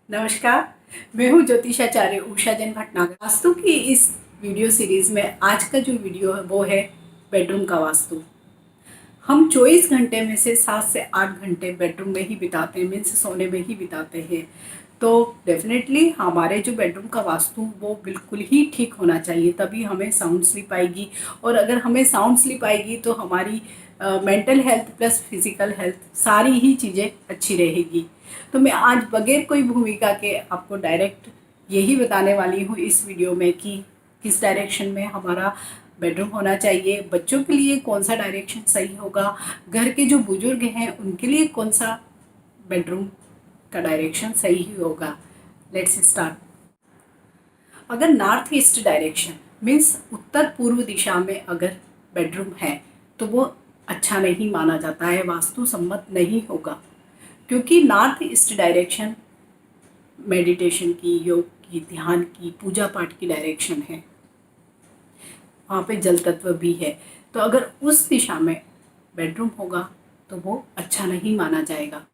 नमस्कार। मैं हूँ ज्योतिषाचार्य उषा जैन भटनागर। वास्तु की इस वीडियो सीरीज में आज का जो वीडियो है वो है बेडरूम का वास्तु। हम 24 घंटे में से 7 से 8 घंटे बेडरूम में ही बिताते हैं, मीन्स सोने में ही बिताते हैं। तो डेफिनेटली हमारे जो बेडरूम का वास्तु वो बिल्कुल ही ठीक होना चाहिए, तभी हमें साउंड स्लीप आएगी। और अगर हमें साउंड स्लीप आएगी तो हमारी mental health plus physical health सारी ही चीज़ें अच्छी रहेगी। तो मैं आज बगैर कोई भूमिका के आपको डायरेक्ट यही बताने वाली हूँ इस वीडियो में कि किस डायरेक्शन में हमारा बेडरूम होना चाहिए, बच्चों के लिए कौन सा डायरेक्शन सही होगा, घर के जो बुजुर्ग हैं उनके लिए कौन सा बेडरूम का डायरेक्शन सही होगा। Let's start. अगर नॉर्थ ईस्ट डायरेक्शन मीन्स उत्तर पूर्व दिशा में अगर बेडरूम है तो वो अच्छा नहीं माना जाता है, वास्तु सम्मत नहीं होगा। क्योंकि नॉर्थ ईस्ट डायरेक्शन मेडिटेशन की, योग की, ध्यान की, पूजा पाठ की डायरेक्शन है। वहाँ पे जल तत्व भी है। तो अगर उस दिशा में बेडरूम होगा तो वो अच्छा नहीं माना जाएगा।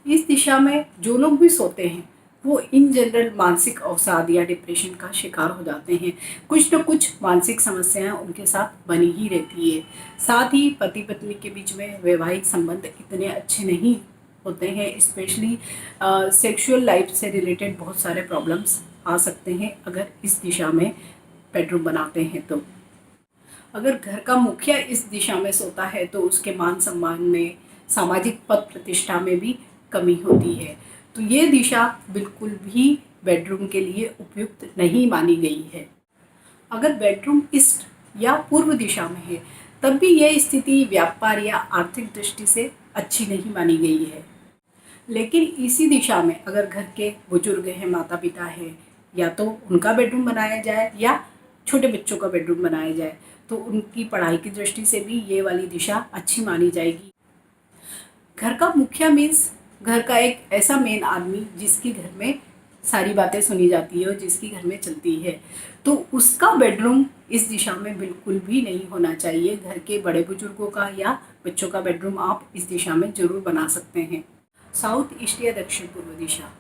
इस दिशा में जो लोग भी सोते हैं वो इन जनरल मानसिक अवसाद या डिप्रेशन का शिकार हो जाते हैं। कुछ न कुछ मानसिक समस्याएं उनके साथ बनी ही रहती है। साथ ही पति पत्नी के बीच में वैवाहिक संबंध इतने अच्छे नहीं होते हैं, स्पेशली सेक्सुअल लाइफ से रिलेटेड बहुत सारे प्रॉब्लम्स आ सकते हैं अगर इस दिशा में बेडरूम बनाते हैं। तो अगर घर का मुखिया इस दिशा में सोता है तो उसके मान सम्मान में, सामाजिक पद प्रतिष्ठा में भी कमी होती है। तो ये दिशा बिल्कुल भी बेडरूम के लिए उपयुक्त नहीं मानी गई है। अगर बेडरूम ईस्ट या पूर्व दिशा में है तब भी यह स्थिति व्यापार या आर्थिक दृष्टि से अच्छी नहीं मानी गई है। लेकिन इसी दिशा में अगर घर के बुजुर्ग हैं, माता पिता हैं, या तो उनका बेडरूम बनाया जाए या छोटे बच्चों का बेडरूम बनाया जाए तो उनकी पढ़ाई की दृष्टि से भी ये वाली दिशा अच्छी मानी जाएगी। घर का मुखिया मीन्स घर का एक ऐसा मेन आदमी जिसकी घर में सारी बातें सुनी जाती है और जिसकी घर में चलती है, तो उसका बेडरूम इस दिशा में बिल्कुल भी नहीं होना चाहिए। घर के बड़े बुजुर्गों का या बच्चों का बेडरूम आप इस दिशा में जरूर बना सकते हैं। साउथ ईस्ट या दक्षिण पूर्व दिशा,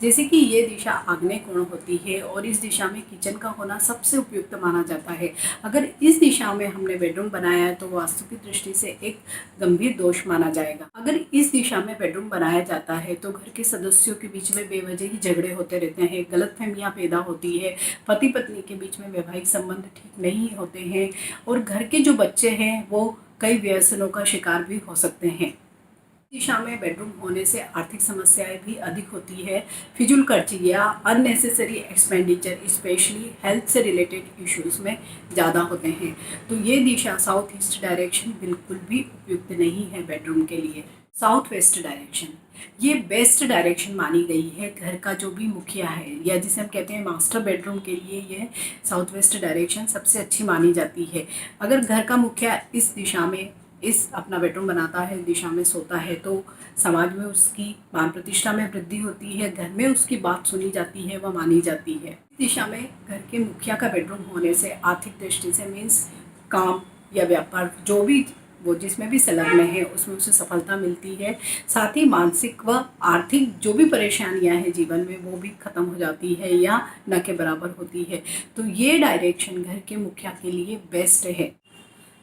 जैसे कि ये दिशा आग्नेय कोण होती है और इस दिशा में किचन का होना सबसे उपयुक्त माना जाता है। अगर इस दिशा में हमने बेडरूम बनाया है तो वास्तु की दृष्टि से एक गंभीर दोष माना जाएगा। अगर इस दिशा में बेडरूम बनाया जाता है तो घर के सदस्यों के बीच में बेवजह ही झगड़े होते रहते हैं, गलतफहमियां पैदा होती है, पति पत्नी के बीच में वैवाहिक संबंध ठीक नहीं होते हैं और घर के जो बच्चे हैं वो कई व्यसनों का शिकार भी हो सकते हैं। दिशा में बेडरूम होने से आर्थिक समस्याएं भी अधिक होती है। फिजूल खर्ची या अननेसेसरी एक्सपेंडिचर स्पेशली हेल्थ से रिलेटेड इश्यूज में ज़्यादा होते हैं। तो ये दिशा साउथ ईस्ट डायरेक्शन बिल्कुल भी उपयुक्त नहीं है बेडरूम के लिए। साउथ वेस्ट डायरेक्शन ये बेस्ट डायरेक्शन मानी गई है। घर का जो भी मुखिया है या जिसे हम कहते हैं मास्टर बेडरूम के लिए ये साउथ वेस्ट डायरेक्शन सबसे अच्छी मानी जाती है। अगर घर का मुखिया इस दिशा में इस अपना बेडरूम बनाता है, दिशा में सोता है, तो समाज में उसकी मान प्रतिष्ठा में वृद्धि होती है, घर में उसकी बात सुनी जाती है, वह मानी जाती है। इस दिशा में घर के मुखिया का बेडरूम होने से आर्थिक दृष्टि से मीन्स काम या व्यापार जो भी वो जिसमें भी संलग्न है उसमें उसे सफलता मिलती है। साथ ही मानसिक व आर्थिक जो भी परेशानियां हैं जीवन में वो भी खत्म हो जाती है या न के बराबर होती है। तो ये डायरेक्शन घर के मुखिया के लिए बेस्ट है।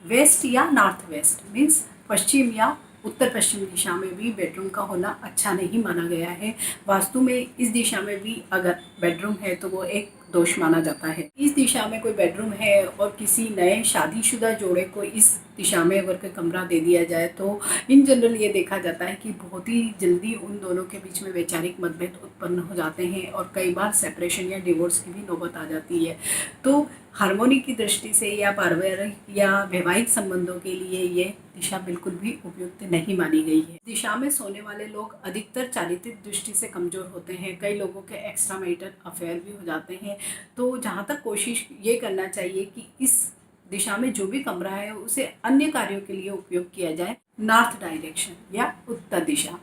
वेस्ट या नॉर्थ वेस्ट मीन्स पश्चिम या उत्तर पश्चिम दिशा में भी बेडरूम का होना अच्छा नहीं माना गया है। वास्तु में इस दिशा में भी अगर बेडरूम है तो वो एक दोष माना जाता है। इस दिशा में कोई बेडरूम है और किसी नए शादीशुदा जोड़े को इस दिशा में अगर कोई कमरा दे दिया जाए तो इन जनरल ये देखा जाता है कि बहुत ही जल्दी उन दोनों के बीच में वैचारिक मतभेद उत्पन्न हो जाते हैं और कई बार सेपरेशन या डिवोर्स की भी नौबत आ जाती है। तो हार्मोनी की दृष्टि से या पारिवारिक या वैवाहिक संबंधों के लिए ये दिशा बिल्कुल भी उपयुक्त नहीं मानी गई है। दिशा में सोने वाले लोग अधिकतर चारित्रिक दृष्टि से कमजोर होते हैं। कई लोगों के एक्स्ट्रा मैरिटल अफेयर भी हो जाते हैं। तो जहाँ तक कोशिश ये करना चाहिए कि इस दिशा में जो भी कमरा है उसे अन्य कार्यों के लिए उपयोग किया जाए। नॉर्थ डायरेक्शन या उत्तर दिशा,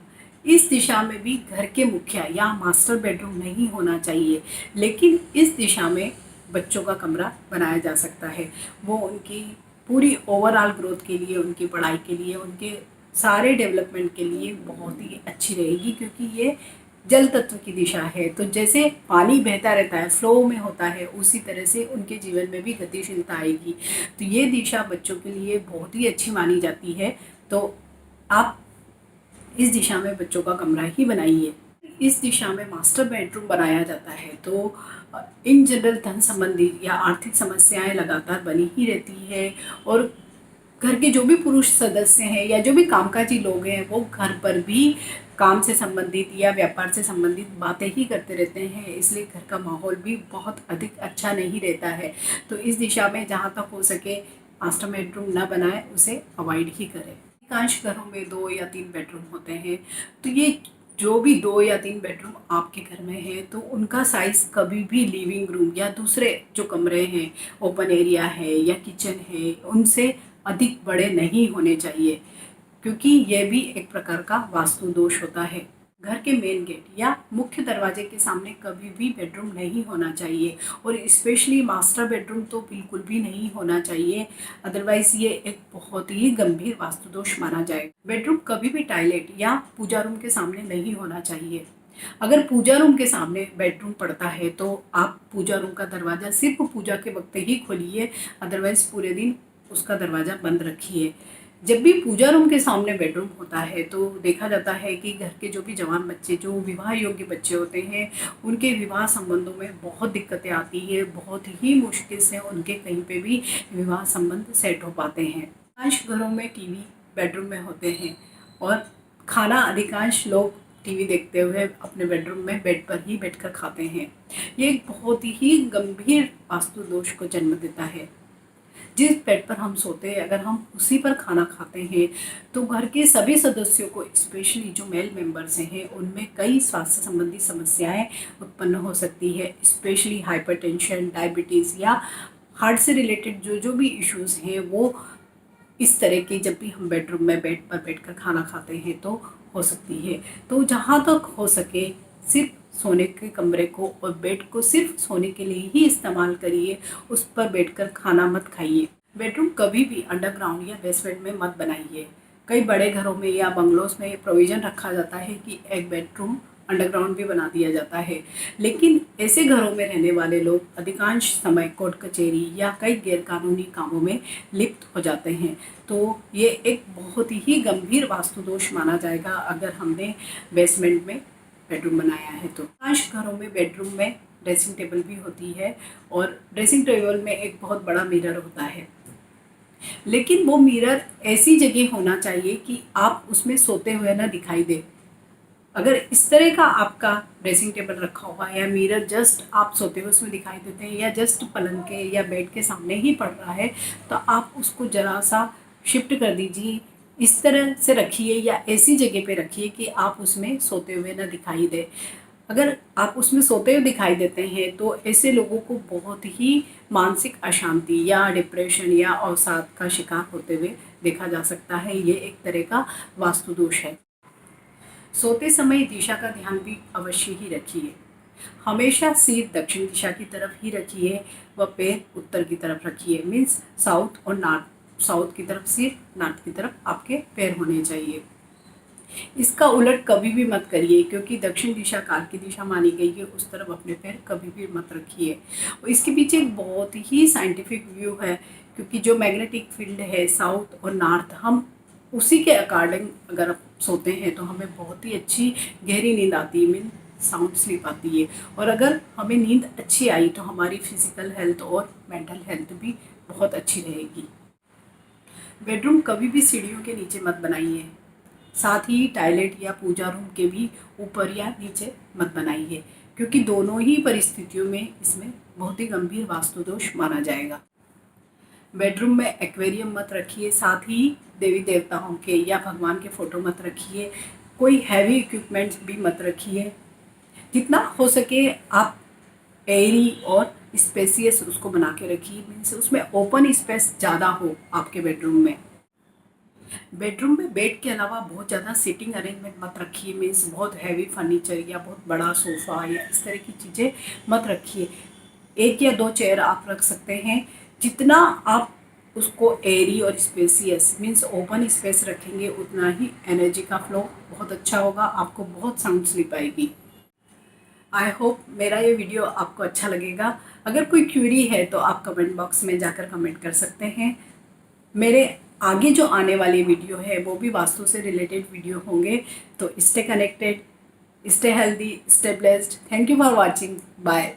इस दिशा में भी घर के मुखिया या मास्टर बेडरूम नहीं होना चाहिए, लेकिन इस दिशा में बच्चों का कमरा बनाया जा सकता है। वो उनकी पूरी ओवरऑल ग्रोथ के लिए, उनकी पढ़ाई के लिए, उनके सारे डेवलपमेंट के लिए बहुत ही अच्छी रहेगी, क्योंकि ये जल तत्व की दिशा है, तो जैसे पानी बहता रहता है, फ्लो में होता है, उसी तरह से उनके जीवन में भी गतिशीलता आएगी। तो ये दिशा बच्चों के लिए बहुत ही अच्छी मानी जाती है। तो आप इस दिशा में बच्चों का कमरा ही बनाइए। इस दिशा में मास्टर बेडरूम बनाया जाता है तो इन जनरल धन संबंधी या आर्थिक समस्याएं लगातार बनी ही रहती है, और घर के जो भी पुरुष सदस्य हैं या जो भी कामकाजी लोग हैं वो घर पर भी काम से संबंधित या व्यापार से संबंधित बातें ही करते रहते हैं, इसलिए घर का माहौल भी बहुत अधिक अच्छा नहीं रहता है। तो इस दिशा में जहाँ तक हो सके मास्टर बेडरूम ना बनाए, उसे अवॉइड ही करें। अधिकांश घरों में 2 या 3 बेडरूम होते हैं, तो ये जो भी 2 या 3 बेडरूम आपके घर में है तो उनका साइज़ कभी भी लिविंग रूम या दूसरे जो कमरे हैं, ओपन एरिया है या किचन है, उनसे अधिक बड़े नहीं होने चाहिए, क्योंकि यह भी एक प्रकार का वास्तु दोष होता है। घर के मेन गेट या मुख्य दरवाजे के सामने कभी भी बेडरूम नहीं होना चाहिए, और स्पेशली मास्टर बेडरूम तो बिल्कुल भी नहीं होना चाहिए, अदरवाइज ये एक बहुत ही गंभीर वास्तु दोष माना जाएगा। बेडरूम कभी भी टॉयलेट या पूजा रूम के सामने नहीं होना चाहिए। अगर पूजा रूम के सामने बेडरूम पड़ता है तो आप पूजा रूम का दरवाज़ा सिर्फ पूजा के वक्त ही खोलिए, अदरवाइज पूरे दिन उसका दरवाज़ा बंद रखिए। जब भी पूजा रूम के सामने बेडरूम होता है तो देखा जाता है कि घर के जो भी जवान बच्चे, जो विवाह योग्य बच्चे होते हैं, उनके विवाह संबंधों में बहुत दिक्कतें आती है, बहुत ही मुश्किल से उनके कहीं पे भी विवाह संबंध सेट हो पाते हैं। अधिकांश घरों में टीवी बेडरूम में होते हैं, और खाना अधिकांश लोग टीवी देखते हुए अपने बेडरूम में बेड पर ही बैठकर खाते हैं। ये एक बहुत ही गंभीर वास्तु दोष को जन्म देता है। जिस बेड पर हम सोते हैं, अगर हम उसी पर खाना खाते हैं तो घर के सभी सदस्यों को, स्पेशली जो मेल मेंबर्स हैं, उनमें कई स्वास्थ्य संबंधी समस्याएं उत्पन्न हो सकती है, स्पेशली हाइपरटेंशन, डायबिटीज़ या हार्ट से रिलेटेड जो जो भी इश्यूज़ हैं, वो इस तरह की जब भी हम बेडरूम में बेड पर बैठकर खाना खाते हैं तो हो सकती है। तो जहाँ तक हो सके सिर्फ सोने के कमरे को और बेड को सिर्फ सोने के लिए ही इस्तेमाल करिए, उस पर बैठकर खाना मत खाइए। बेडरूम कभी भी अंडरग्राउंड या बेसमेंट में मत बनाइए। कई बड़े घरों में या बंगलोज में प्रोविज़न रखा जाता है कि एक बेडरूम अंडरग्राउंड भी बना दिया जाता है, लेकिन ऐसे घरों में रहने वाले लोग अधिकांश समय कोर्ट कचहरी या कई गैरकानूनी कामों में लिप्त हो जाते हैं। तो ये एक बहुत ही गंभीर वास्तु दोष माना जाएगा अगर हमने बेसमेंट में बेडरूम बनाया है। तो अधिकांश घरों में बेडरूम में ड्रेसिंग टेबल भी होती है, और ड्रेसिंग टेबल में एक बहुत बड़ा मिरर होता है, लेकिन वो मिरर ऐसी जगह होना चाहिए कि आप उसमें सोते हुए ना दिखाई दे। अगर इस तरह का आपका ड्रेसिंग टेबल रखा हुआ है या मिरर जस्ट आप सोते हुए उसमें दिखाई देते हैं या जस्ट पलंग के या बेड के सामने ही पड़ रहा है, तो आप उसको ज़रा सा शिफ्ट कर दीजिए। इस तरह से रखिए या ऐसी जगह पे रखिए कि आप उसमें सोते हुए ना दिखाई दे। अगर आप उसमें सोते हुए दिखाई देते हैं तो ऐसे लोगों को बहुत ही मानसिक अशांति या डिप्रेशन या अवसाद का शिकार होते हुए देखा जा सकता है। ये एक तरह का वास्तु दोष है। सोते समय दिशा का ध्यान भी अवश्य ही रखिए। हमेशा सिर दक्षिण दिशा की तरफ ही रखिए व पैर उत्तर की तरफ रखिए, मीन्स साउथ और नॉर्थ। साउथ की तरफ सिर, नॉर्थ की तरफ आपके पैर होने चाहिए। इसका उलट कभी भी मत करिए, क्योंकि दक्षिण दिशा काल की दिशा मानी गई है, उस तरफ अपने पैर कभी भी मत रखिए। और इसके पीछे एक बहुत ही साइंटिफिक व्यू है, क्योंकि जो मैग्नेटिक फील्ड है साउथ और नॉर्थ, हम उसी के अकॉर्डिंग अगर सोते हैं तो हमें बहुत ही अच्छी गहरी नींद आती है, मीन साउंड स्लीप आती है। और अगर हमें नींद अच्छी आई तो हमारी फिजिकल हेल्थ और मेंटल हेल्थ भी बहुत अच्छी रहेगी। बेडरूम कभी भी सीढ़ियों के नीचे मत बनाइए, साथ ही टॉयलेट या पूजा रूम के भी ऊपर या नीचे मत बनाइए, क्योंकि दोनों ही परिस्थितियों में इसमें बहुत ही गंभीर वास्तु दोष माना जाएगा। बेडरूम में एक्वेरियम मत रखिए, साथ ही देवी देवताओं के या भगवान के फ़ोटो मत रखिए। कोई हैवी इक्विपमेंट्स भी मत रखिए। जितना हो सके आप एयरी और स्पेसियस उसको बना के रखिए, मीन्स उसमें ओपन स्पेस ज़्यादा हो आपके बेडरूम में। बेडरूम में बेड के अलावा बहुत ज़्यादा सीटिंग अरेंजमेंट मत रखिए, मीन्स बहुत हैवी फर्नीचर या बहुत बड़ा सोफ़ा या इस तरह की चीज़ें मत रखिए। 1 या 2 चेयर आप रख सकते हैं। जितना आप उसको एयरी और स्पेसियस मीन्स ओपन स्पेस रखेंगे, उतना ही एनर्जी का फ्लो बहुत अच्छा होगा, आपको बहुत साउंड स्लीप आएगी। आई होप मेरा ये वीडियो आपको अच्छा लगेगा। अगर कोई क्यूरी है तो आप कमेंट बॉक्स में जाकर कमेंट कर सकते हैं। मेरे आगे जो आने वाली वीडियो है वो भी वास्तु से रिलेटेड वीडियो होंगे। तो stay connected, stay healthy, stay blessed. Thank you for watching. Bye.